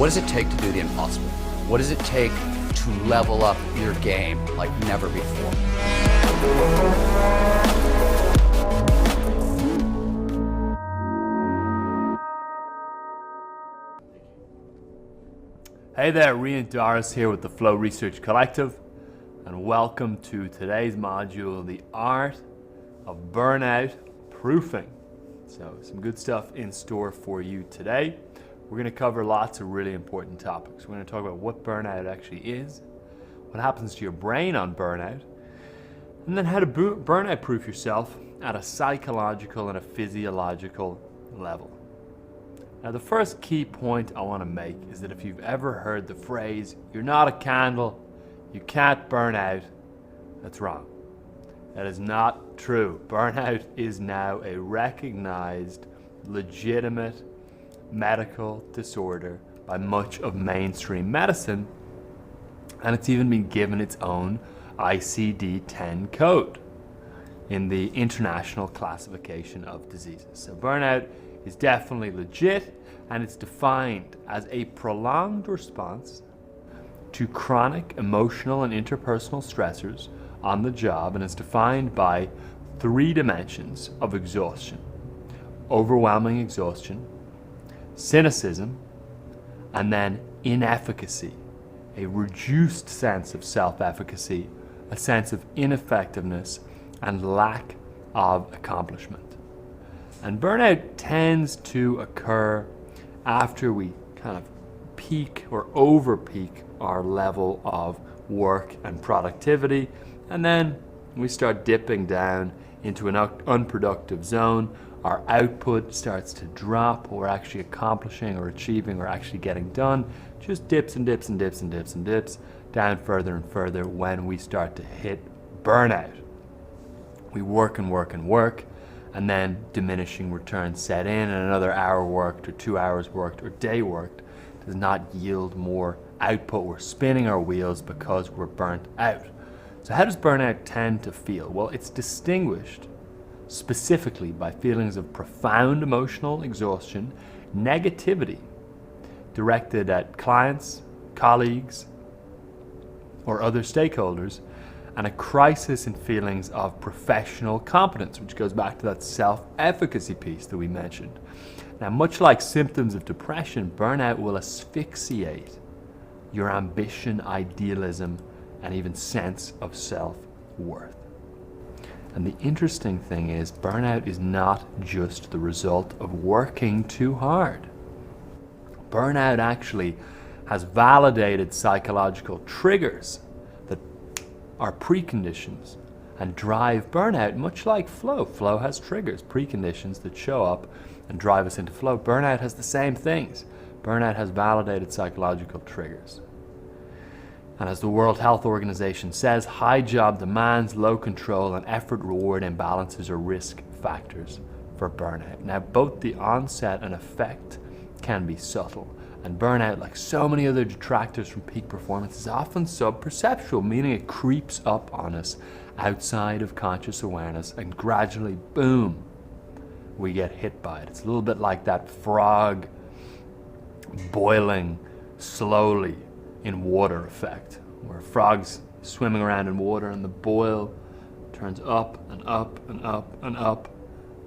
What does it take to do the impossible? What does it take to level up your game like never before? Hey there, Rian Doris here with the Flow Research Collective, and welcome to today's module, the Art of Burnout Proofing. So some good stuff in store for you today. We're going to cover lots of really important topics. We're going to talk about what burnout actually is, what happens to your brain on burnout, and then how to burnout proof yourself at a psychological and a physiological level. Now, the first key point I want to make is that if you've ever heard the phrase, "you're not a candle, you can't burn out," that's wrong. That is not true. Burnout is now a recognized, legitimate medical disorder by much of mainstream medicine, and it's even been given its own ICD-10 code in the International Classification of Diseases. So burnout is definitely legit, and it's defined as a prolonged response to chronic emotional and interpersonal stressors on the job, and is defined by 3 dimensions of exhaustion: overwhelming exhaustion, cynicism, and then inefficacy, a reduced sense of self-efficacy, a sense of ineffectiveness, and lack of accomplishment. And burnout tends to occur after we kind of peak or over-peak our level of work and productivity, and then we start dipping down into an unproductive zone. Our output starts to drop. What we're actually accomplishing or achieving or actually getting done just dips and dips and dips and dips and dips down further and further when we start to hit burnout. We work and work and work, and then diminishing returns set in, and another hour worked or 2 hours worked or day worked does not yield more output. We're spinning our wheels because we're burnt out. So how does burnout tend to feel? Well, it's distinguished specifically by feelings of profound emotional exhaustion, negativity directed at clients, colleagues, or other stakeholders, and a crisis in feelings of professional competence, which goes back to that self-efficacy piece that we mentioned. Now, much like symptoms of depression, burnout will asphyxiate your ambition, idealism, and even sense of self-worth. And the interesting thing is, burnout is not just the result of working too hard. Burnout actually has validated psychological triggers that are preconditions and drive burnout, much like flow. Flow has triggers, preconditions that show up and drive us into flow. Burnout has the same things. Burnout has validated psychological triggers. And as the World Health Organization says, high job demands, low control, and effort-reward imbalances are risk factors for burnout. Now, both the onset and effect can be subtle, and burnout, like so many other detractors from peak performance, is often sub-perceptual, meaning it creeps up on us outside of conscious awareness, and gradually, boom, we get hit by it. It's a little bit like that frog boiling slowly in water effect, where frogs swimming around in water and the boil turns up and up and up and up,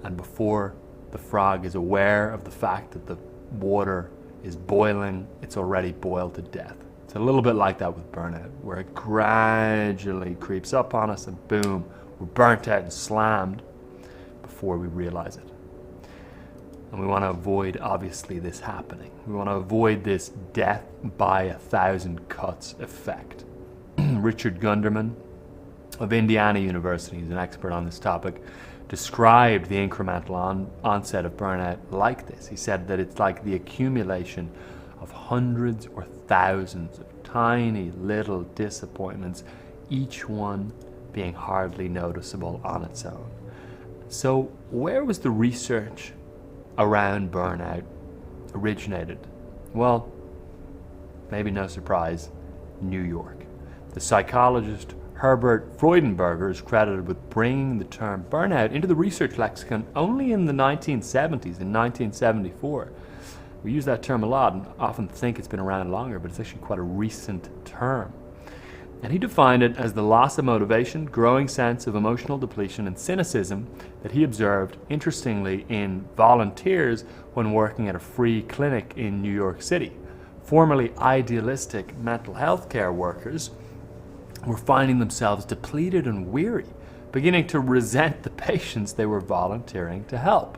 and before the frog is aware of the fact that the water is boiling, it's already boiled to death. It's a little bit like that with burnout, where it gradually creeps up on us and boom, we're burnt out and slammed before we realize it. And we want to avoid, obviously, this happening. We want to avoid this death by 1,000 cuts effect. Richard Gunderman of Indiana University, who's an expert on this topic, described the incremental onset of burnout like this. He said that it's like the accumulation of hundreds or thousands of tiny little disappointments, each one being hardly noticeable on its own. So where was the research around burnout originated? Well, maybe no surprise, New York. The psychologist Herbert Freudenberger is credited with bringing the term burnout into the research lexicon only in the 1970s, in 1974. We use that term a lot and often think it's been around longer, but it's actually quite a recent term. And he defined it as the loss of motivation, growing sense of emotional depletion, and cynicism that he observed, interestingly, in volunteers when working at a free clinic in New York City. Formerly idealistic mental health care workers were finding themselves depleted and weary, beginning to resent the patients they were volunteering to help.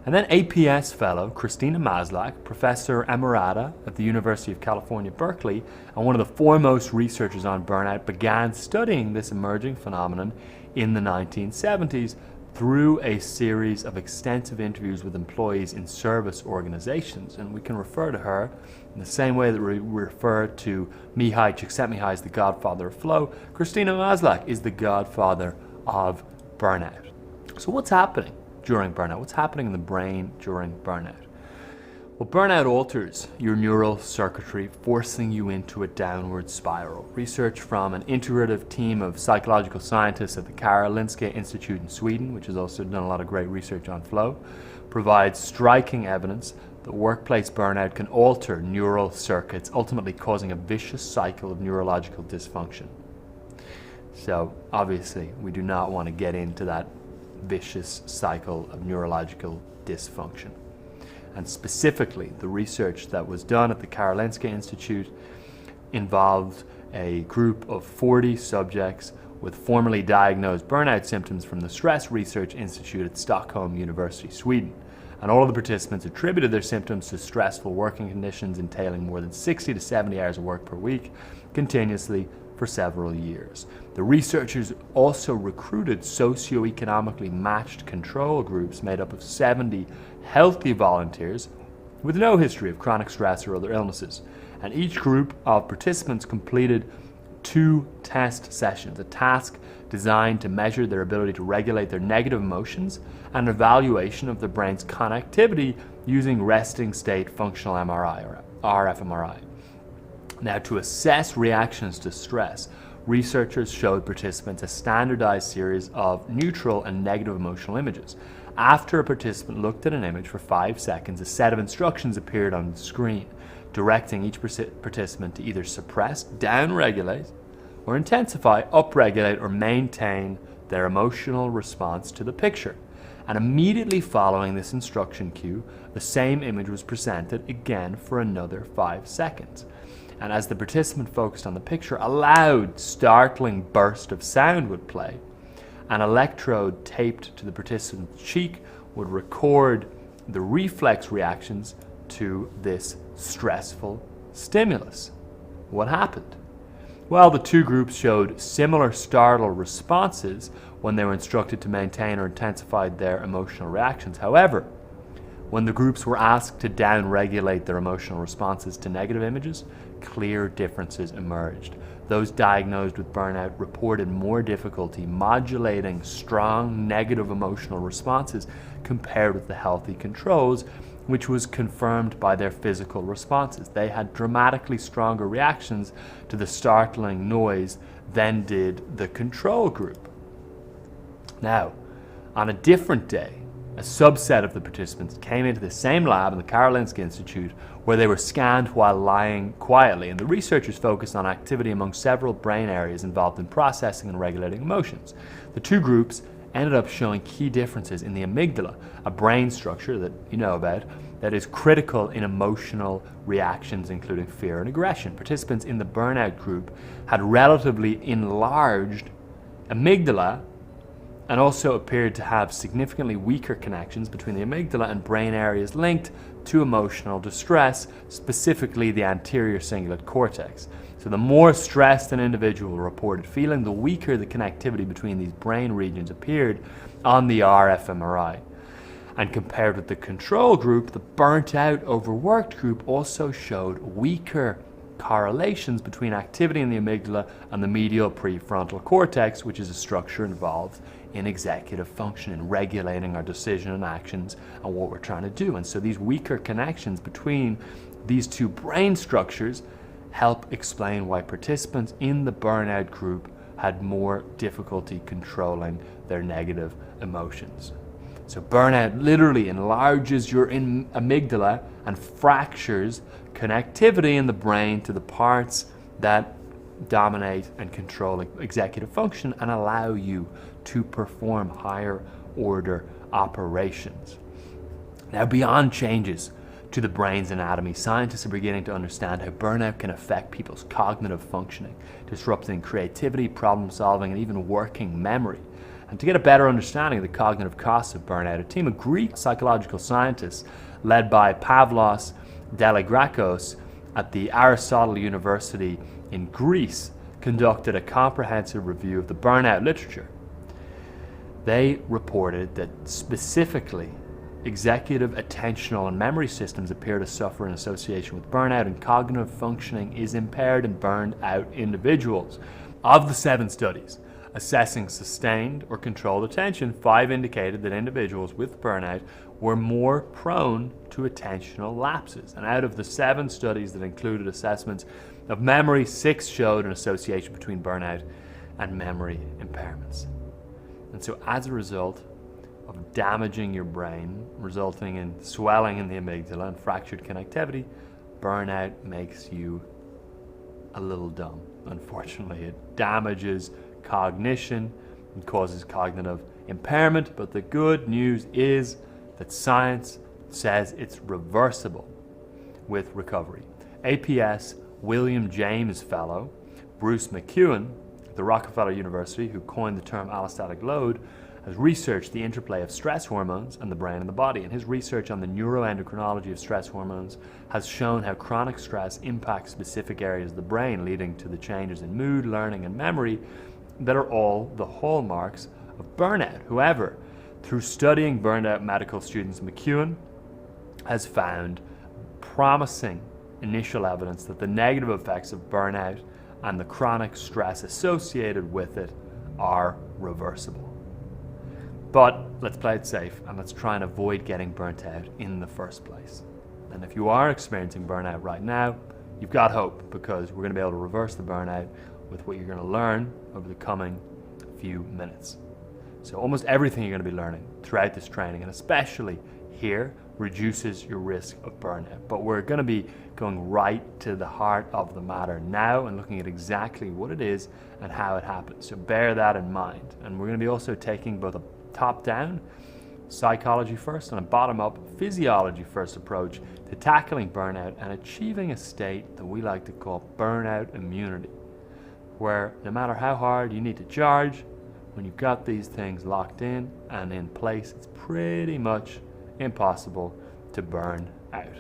And then APS fellow Christina Maslach, professor emerita at the University of California, Berkeley, and one of the foremost researchers on burnout, began studying this emerging phenomenon in the 1970s through a series of extensive interviews with employees in service organizations. And we can refer to her in the same way that we refer to Mihai Csikszentmihalyi as the godfather of flow. Christina Maslach is the godfather of burnout. So what's happening during burnout? What's happening in the brain during burnout? Well, burnout alters your neural circuitry, forcing you into a downward spiral. Research from an integrative team of psychological scientists at the Karolinska Institute in Sweden, which has also done a lot of great research on flow, provides striking evidence that workplace burnout can alter neural circuits, ultimately causing a vicious cycle of neurological dysfunction. So obviously, we do not want to get into that vicious cycle of neurological dysfunction. And specifically, the research that was done at the Karolinska Institute involved a group of 40 subjects with formerly diagnosed burnout symptoms from the Stress Research Institute at Stockholm University, Sweden. And all of the participants attributed their symptoms to stressful working conditions entailing more than 60 to 70 hours of work per week, continuously for several years. The researchers also recruited socioeconomically matched control groups made up of 70 healthy volunteers with no history of chronic stress or other illnesses. And each group of participants completed 2 test sessions, a task designed to measure their ability to regulate their negative emotions and evaluation of the brain's connectivity using resting state functional MRI or RfMRI. Now, to assess reactions to stress, researchers showed participants a standardized series of neutral and negative emotional images. After a participant looked at an image for 5 seconds, a set of instructions appeared on the screen, directing each participant to either suppress, downregulate, or intensify, upregulate, or maintain their emotional response to the picture. And immediately following this instruction cue, the same image was presented again for another 5 seconds. And as the participant focused on the picture, a loud, startling burst of sound would play. An electrode taped to the participant's cheek would record the reflex reactions to this stressful stimulus. What happened? Well, the 2 groups showed similar startle responses when they were instructed to maintain or intensify their emotional reactions. However, when the groups were asked to down-regulate their emotional responses to negative images, clear differences emerged. Those diagnosed with burnout reported more difficulty modulating strong negative emotional responses compared with the healthy controls, which was confirmed by their physical responses. They had dramatically stronger reactions to the startling noise than did the control group. Now, on a different day, a subset of the participants came into the same lab in the Karolinska Institute where they were scanned while lying quietly, and the researchers focused on activity among several brain areas involved in processing and regulating emotions. The 2 groups ended up showing key differences in the amygdala, a brain structure that you know about, that is critical in emotional reactions including fear and aggression. Participants in the burnout group had relatively enlarged amygdala and also appeared to have significantly weaker connections between the amygdala and brain areas linked to emotional distress, specifically the anterior cingulate cortex. So the more stressed an individual reported feeling, the weaker the connectivity between these brain regions appeared on the RfMRI. And compared with the control group, the burnt out, overworked group also showed weaker correlations between activity in the amygdala and the medial prefrontal cortex, which is a structure involved in executive function, in regulating our decision and actions and what we're trying to do. And so these weaker connections between these 2 brain structures help explain why participants in the burnout group had more difficulty controlling their negative emotions. So burnout literally enlarges your amygdala and fractures connectivity in the brain to the parts that dominate and control executive function and allow you to perform higher order operations. Now, beyond changes to the brain's anatomy, scientists are beginning to understand how burnout can affect people's cognitive functioning, disrupting creativity, problem solving, and even working memory. And to get a better understanding of the cognitive costs of burnout, a team of Greek psychological scientists led by Pavlos Delagrakos at the Aristotle University in Greece conducted a comprehensive review of the burnout literature. They reported that specifically executive, attentional, and memory systems appear to suffer in association with burnout, and cognitive functioning is impaired in burned out individuals. Of the 7 studies assessing sustained or controlled attention, 5 indicated that individuals with burnout were more prone to attentional lapses. And out of the 7 studies that included assessments of memory, 6 showed an association between burnout and memory impairments. And so as a result of damaging your brain, resulting in swelling in the amygdala and fractured connectivity, burnout makes you a little dumb. Unfortunately, it damages cognition and causes cognitive impairment, but the good news is that science says it's reversible with recovery. APS William James Fellow Bruce McEwen at the Rockefeller University, who coined the term allostatic load, has researched the interplay of stress hormones and the brain and the body, and his research on the neuroendocrinology of stress hormones has shown how chronic stress impacts specific areas of the brain, leading to the changes in mood, learning, and memory that are all the hallmarks of burnout. However, through studying burned out medical students, McEwen has found promising initial evidence that the negative effects of burnout and the chronic stress associated with it are reversible. But let's play it safe and let's try and avoid getting burnt out in the first place. And if you are experiencing burnout right now, you've got hope, because we're going to be able to reverse the burnout with what you're going to learn over the coming few minutes. So almost everything you're going to be learning throughout this training, and especially here, reduces your risk of burnout. But we're going to be going right to the heart of the matter now and looking at exactly what it is and how it happens. So bear that in mind. And we're going to be also taking both a top-down, psychology first, and a bottom-up, physiology first approach to tackling burnout and achieving a state that we like to call burnout immunity, where no matter how hard you need to charge, when you've got these things locked in and in place, it's pretty much impossible to burn out.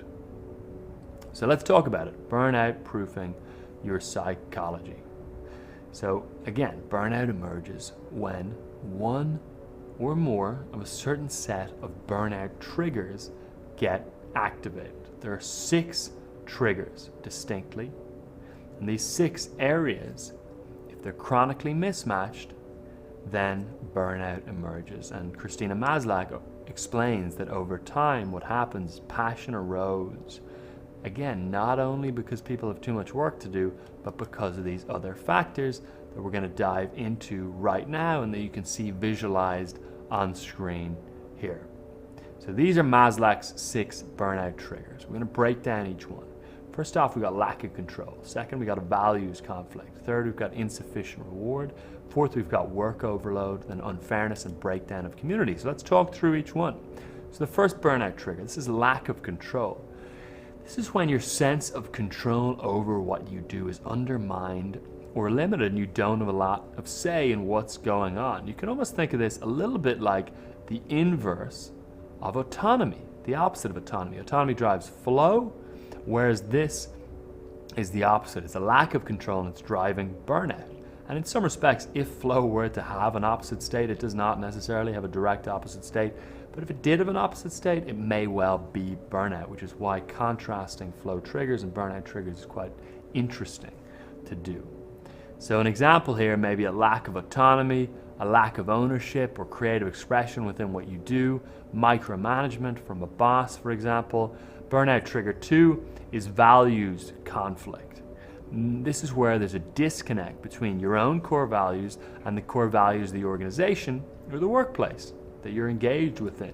So let's talk about it. Burnout proofing your psychology. So again, burnout emerges when one or more of a certain set of burnout triggers get activated. There are 6 triggers distinctly, and these 6 areas, if they're chronically mismatched, then burnout emerges. And Christina Maslach explains that over time what happens is passion erodes. Again, not only because people have too much work to do, but because of these other factors that we're going to dive into right now and that you can see visualized on screen here. So these are Maslach's 6 burnout triggers. We're going to break down each one. First off, we've got lack of control. Second, we've got a values conflict. Third, we've got insufficient reward. Fourth, we've got work overload, then unfairness and breakdown of community. So let's talk through each one. So the first burnout trigger, this is lack of control. This is when your sense of control over what you do is undermined or limited and you don't have a lot of say in what's going on. You can almost think of this a little bit like the inverse of autonomy, the opposite of autonomy. Autonomy drives flow, whereas this is the opposite. It's a lack of control and it's driving burnout. And in some respects, if flow were to have an opposite state, it does not necessarily have a direct opposite state. But if it did have an opposite state, it may well be burnout, which is why contrasting flow triggers and burnout triggers is quite interesting to do. So an example here may be a lack of autonomy, a lack of ownership or creative expression within what you do, micromanagement from a boss, for example. Burnout trigger 2 is values conflict. This is where there's a disconnect between your own core values and the core values of the organization or the workplace. that you're engaged within.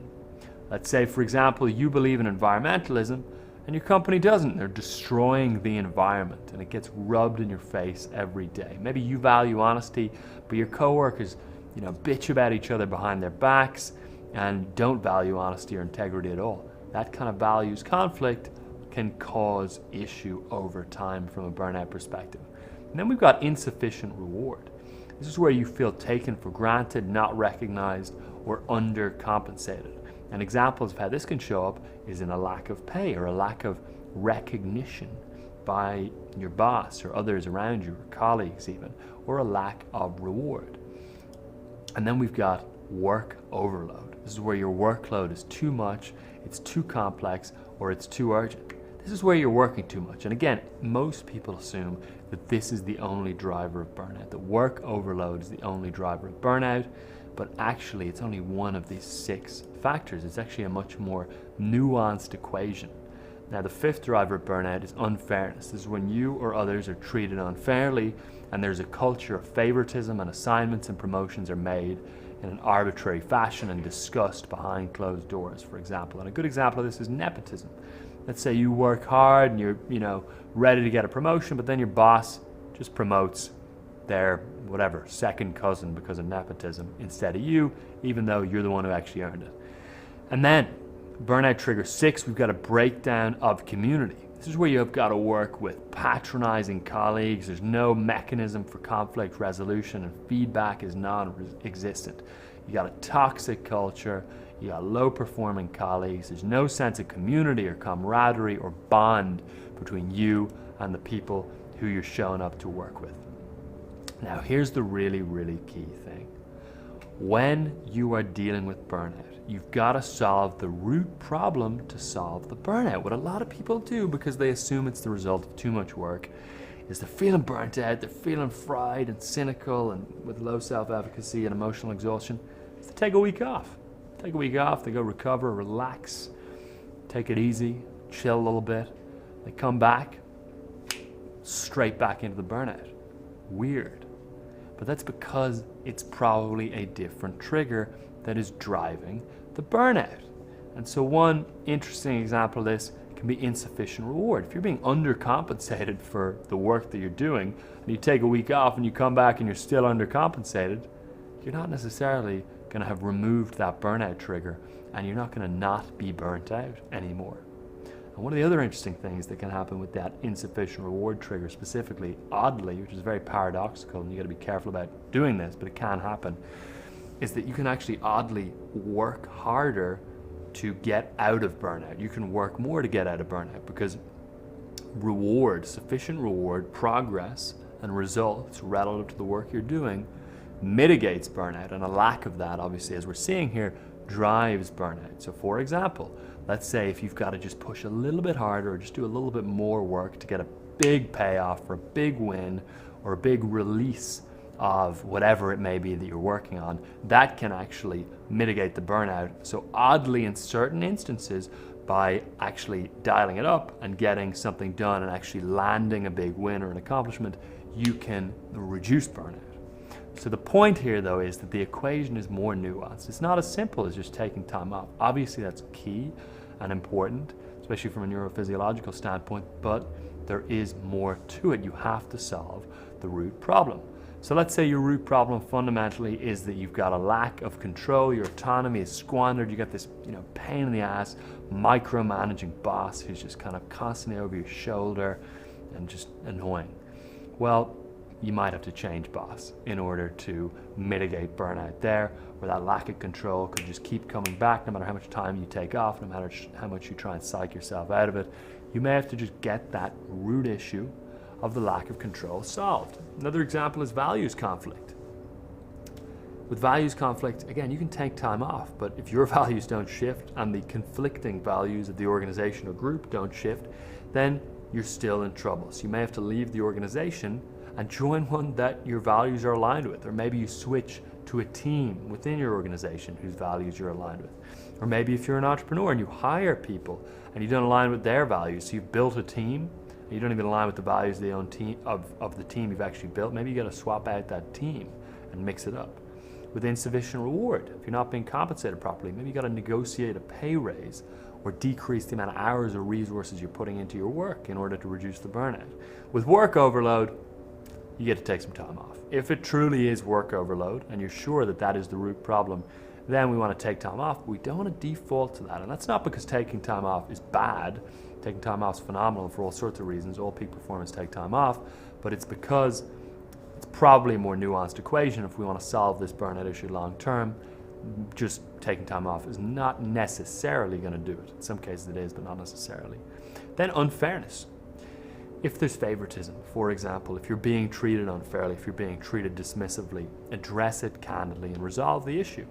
Let's say, for example, you believe in environmentalism and your company doesn't. They're destroying the environment and it gets rubbed in your face every day. Maybe you value honesty, but your coworkers, bitch about each other behind their backs and don't value honesty or integrity at all. That kind of values conflict can cause issue over time from a burnout perspective. And then we've got insufficient reward. This is where you feel taken for granted, not recognized, or undercompensated. And examples of how this can show up is in a lack of pay or a lack of recognition by your boss or others around you, or colleagues even, or a lack of reward. And then we've got work overload. This is where your workload is too much, it's too complex, or it's too urgent. This is where you're working too much. And again, most people assume that this is the only driver of burnout, that work overload is the only driver of burnout, but actually it's only one of these 6 factors. It's actually a much more nuanced equation. Now, the 5th driver of burnout is unfairness. This is when you or others are treated unfairly and there's a culture of favoritism and assignments and promotions are made in an arbitrary fashion and discussed behind closed doors, for example. And a good example of this is nepotism. Let's say you work hard and you're, ready to get a promotion, but then your boss just promotes their second cousin because of nepotism instead of you, even though you're the one who actually earned it. And then burnout trigger 6, we've got a breakdown of community. This is where you've got to work with patronizing colleagues. There's no mechanism for conflict resolution and feedback is non-existent. You got a toxic culture, you got low performing colleagues, there's no sense of community or camaraderie or bond between you and the people who you're showing up to work with. Now, here's the really, really key thing. When you are dealing with burnout, you've got to solve the root problem to solve the burnout. What a lot of people do, because they assume it's the result of too much work, is they're feeling burnt out, they're feeling fried and cynical and with low self-efficacy and emotional exhaustion. So they take a week off. Take a week off, they go recover, relax, take it easy, chill a little bit. They come back, straight back into the burnout. Weird. But that's because it's probably a different trigger that is driving the burnout. And so one interesting example of this can be insufficient reward. If you're being undercompensated for the work that you're doing, and you take a week off and you come back and you're still undercompensated, you're not necessarily going to have removed that burnout trigger, and you're not going to not be burnt out anymore. And one of the other interesting things that can happen with that insufficient reward trigger specifically, oddly, which is very paradoxical, and you got to be careful about doing this, but it can happen, is that you can actually oddly work harder to get out of burnout. You can work more to get out of burnout because reward, sufficient reward, progress, and results relative to the work you're doing mitigates burnout, and a lack of that, obviously, as we're seeing here, drives burnout. So for example, let's say if you've got to just push a little bit harder or just do a little bit more work to get a big payoff or a big win or a big release of whatever it may be that you're working on, that can actually mitigate the burnout. So oddly, in certain instances, by actually dialing it up and getting something done and actually landing a big win or an accomplishment, you can reduce burnout. So the point here, though, is that the equation is more nuanced. It's not as simple as just taking time off. Obviously, that's key and important, especially from a neurophysiological standpoint, but there is more to it. You have to solve the root problem. So let's say your root problem fundamentally is that you've got a lack of control, your autonomy is squandered, you got this pain in the ass, micromanaging boss who's just kind of constantly over your shoulder and just annoying. Well, you might have to change boss in order to mitigate burnout there, where that lack of control could just keep coming back no matter how much time you take off, no matter how much you try and psych yourself out of it. You may have to just get that root issue of the lack of control solved. Another example is values conflict. With values conflict, again, you can take time off, but if your values don't shift and the conflicting values of the organization or group don't shift, then you're still in trouble. So you may have to leave the organization and join one that your values are aligned with, or maybe you switch to a team within your organization whose values you're aligned with. Or maybe if you're an entrepreneur and you hire people and you don't align with their values, so you've built a team and you don't even align with the values of the team you've actually built, maybe you got to swap out that team and mix it up. with insufficient reward. If you're not being compensated properly, maybe you got to negotiate a pay raise or decrease the amount of hours or resources you're putting into your work in order to reduce the burnout. With work overload, you get to take some time off. If it truly is work overload and you're sure that that is the root problem, then we want to take time off. We don't want to default to that. And that's not because taking time off is bad. Taking time off is phenomenal for all sorts of reasons. All peak performers take time off, but it's because it's probably a more nuanced equation. If we want to solve this burnout issue long term, just taking time off is not necessarily going to do it. In some cases it is, but not necessarily. Then unfairness. If there's favoritism, for example, if you're being treated unfairly, if you're being treated dismissively, address it candidly and resolve the issue.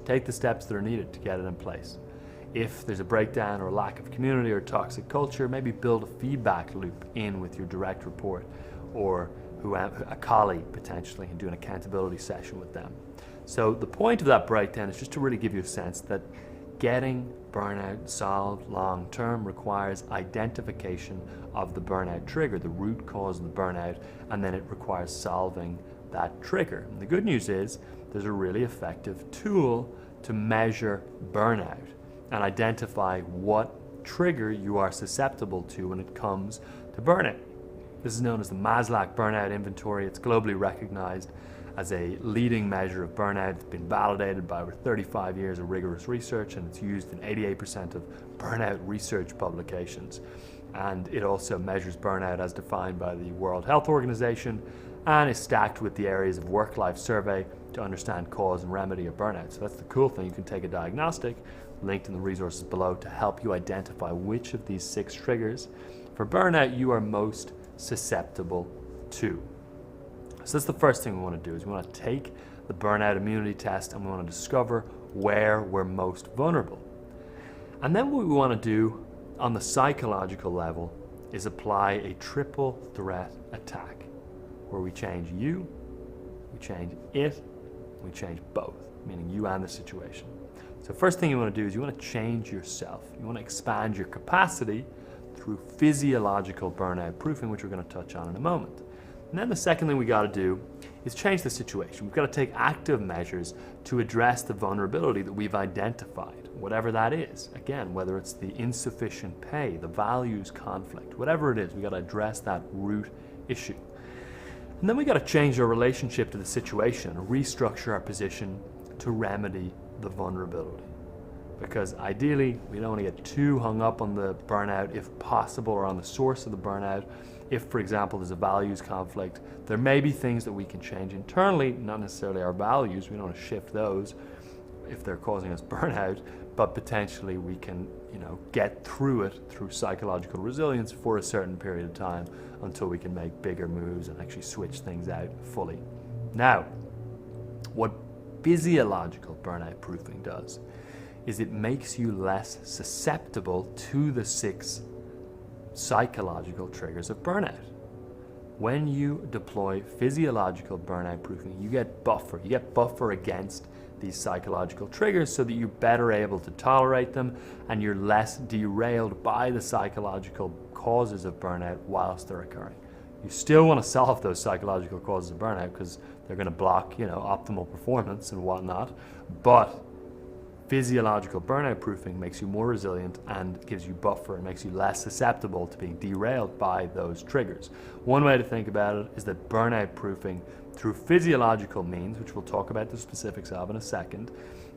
Take the steps that are needed to get it in place. If there's a breakdown or a lack of community or toxic culture, maybe build a feedback loop in with your direct report or a colleague potentially, and do an accountability session with them. So the point of that breakdown is just to really give you a sense that getting burnout solved long term requires identification of the burnout trigger, the root cause of the burnout, and then it requires solving that trigger. And the good news is there's a really effective tool to measure burnout and identify what trigger you are susceptible to when it comes to burnout. This is known as the Maslach Burnout Inventory. It's globally recognized as a leading measure of burnout. It's been validated by over 35 years of rigorous research, and it's used in 88% of burnout research publications. And it also measures burnout as defined by the World Health Organization and is stacked with the areas of work-life survey to understand cause and remedy of burnout. So that's the cool thing. You can take a diagnostic, linked in the resources below, to help you identify which of these 6 triggers for burnout you are most susceptible to. So that's the first thing we want to do, is we want to take the burnout immunity test and we want to discover where we're most vulnerable. And then what we want to do on the psychological level is apply a triple threat attack, where we change you, we change it, we change both, meaning you and the situation. So first thing you want to do is you want to change yourself. You want to expand your capacity through physiological burnout proofing, which we're going to touch on in a moment. And then the second thing we got to do is change the situation. We've got to take active measures to address the vulnerability that we've identified, whatever that is. Again, whether it's the insufficient pay, the values conflict, whatever it is, we got to address that root issue. And then we got to change our relationship to the situation, restructure our position to remedy the vulnerability. Because ideally, we don't want to get too hung up on the burnout if possible, or on the source of the burnout. If, for example, there's a values conflict, there may be things that we can change internally, not necessarily our values. We don't want to shift those if they're causing us burnout, but potentially we can, get through it through psychological resilience for a certain period of time until we can make bigger moves and actually switch things out fully. Now, what physiological burnout proofing does is it makes you less susceptible to the 6 psychological triggers of burnout. When you deploy physiological burnout proofing, you get buffer against these psychological triggers so that you're better able to tolerate them and you're less derailed by the psychological causes of burnout whilst they're occurring. You still want to solve those psychological causes of burnout because they're going to block, optimal performance and whatnot, but physiological burnout proofing makes you more resilient and gives you buffer and makes you less susceptible to being derailed by those triggers. One way to think about it is that burnout proofing through physiological means, which we'll talk about the specifics of in a second,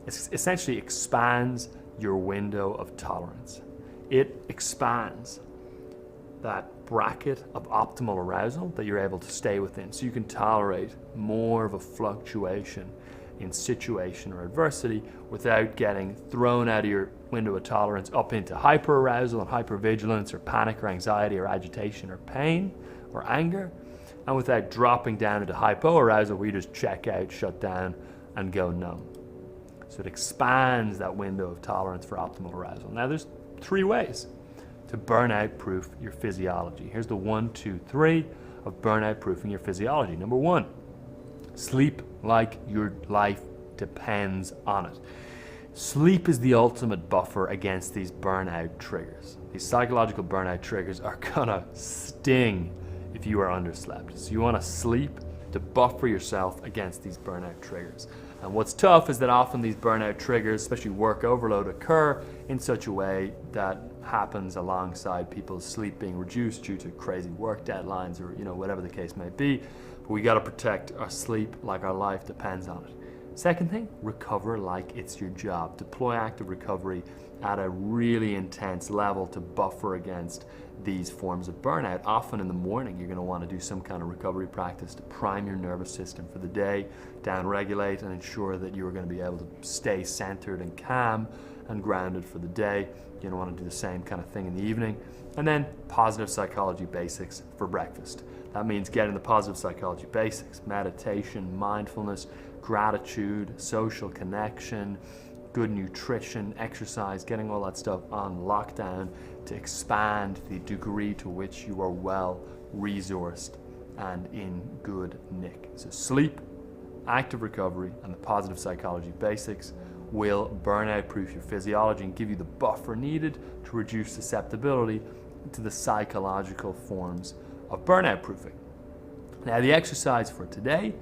essentially expands your window of tolerance. It expands that bracket of optimal arousal that you're able to stay within, so you can tolerate more of a fluctuation in situation or adversity without getting thrown out of your window of tolerance up into hyperarousal and hypervigilance or panic or anxiety or agitation or pain or anger, and without dropping down into hypoarousal where you just check out, shut down, and go numb. So it expands that window of tolerance for optimal arousal. Now there's 3 ways to burnout proof your physiology. Here's the 1, 2, 3 of burnout proofing your physiology. Number 1, sleep like your life depends on it. Sleep is the ultimate buffer against these burnout triggers. These psychological burnout triggers are gonna sting if you are underslept. So you wanna sleep to buffer yourself against these burnout triggers. And what's tough is that often these burnout triggers, especially work overload, occur in such a way that happens alongside people's sleep being reduced due to crazy work deadlines or whatever the case may be. But we got to protect our sleep like our life depends on it. Second thing, recover like it's your job. Deploy active recovery at a really intense level to buffer against these forms of burnout. Often in the morning, you're going to want to do some kind of recovery practice to prime your nervous system for the day, down-regulate, and ensure that you're going to be able to stay centered and calm and grounded for the day. You're going to want to do the same kind of thing in the evening. And then positive psychology basics for breakfast. That means getting the positive psychology basics: meditation, mindfulness, gratitude, social connection, good nutrition, exercise, getting all that stuff on lockdown to expand the degree to which you are well resourced and in good nick. So sleep, active recovery, and the positive psychology basics will burnout proof your physiology and give you the buffer needed to reduce susceptibility to the psychological forms of burnout proofing. Now, the exercise for today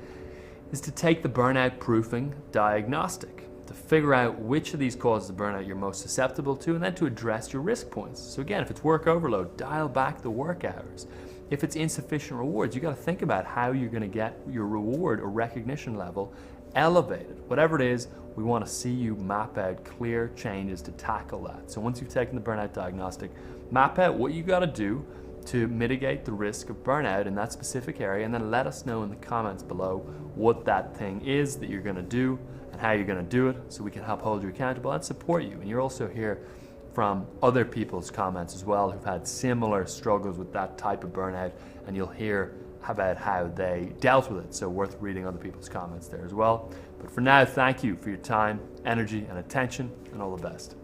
is to take the burnout proofing diagnostic, to figure out which of these causes of burnout you're most susceptible to, and then to address your risk points. So again, if it's work overload, dial back the work hours. If it's insufficient rewards, you got to think about how you're going to get your reward or recognition level elevated. Whatever it is, we want to see you map out clear changes to tackle that. So once you've taken the burnout diagnostic, map out what you got to do to mitigate the risk of burnout in that specific area, and then let us know in the comments below what that thing is that you're going to do and how you're going to do it, so we can help hold you accountable and support you. And you'll also hear from other people's comments as well who've had similar struggles with that type of burnout, and you'll hear about how they dealt with it. So worth reading other people's comments there as well. But for now, thank you for your time, energy, and attention, and all the best.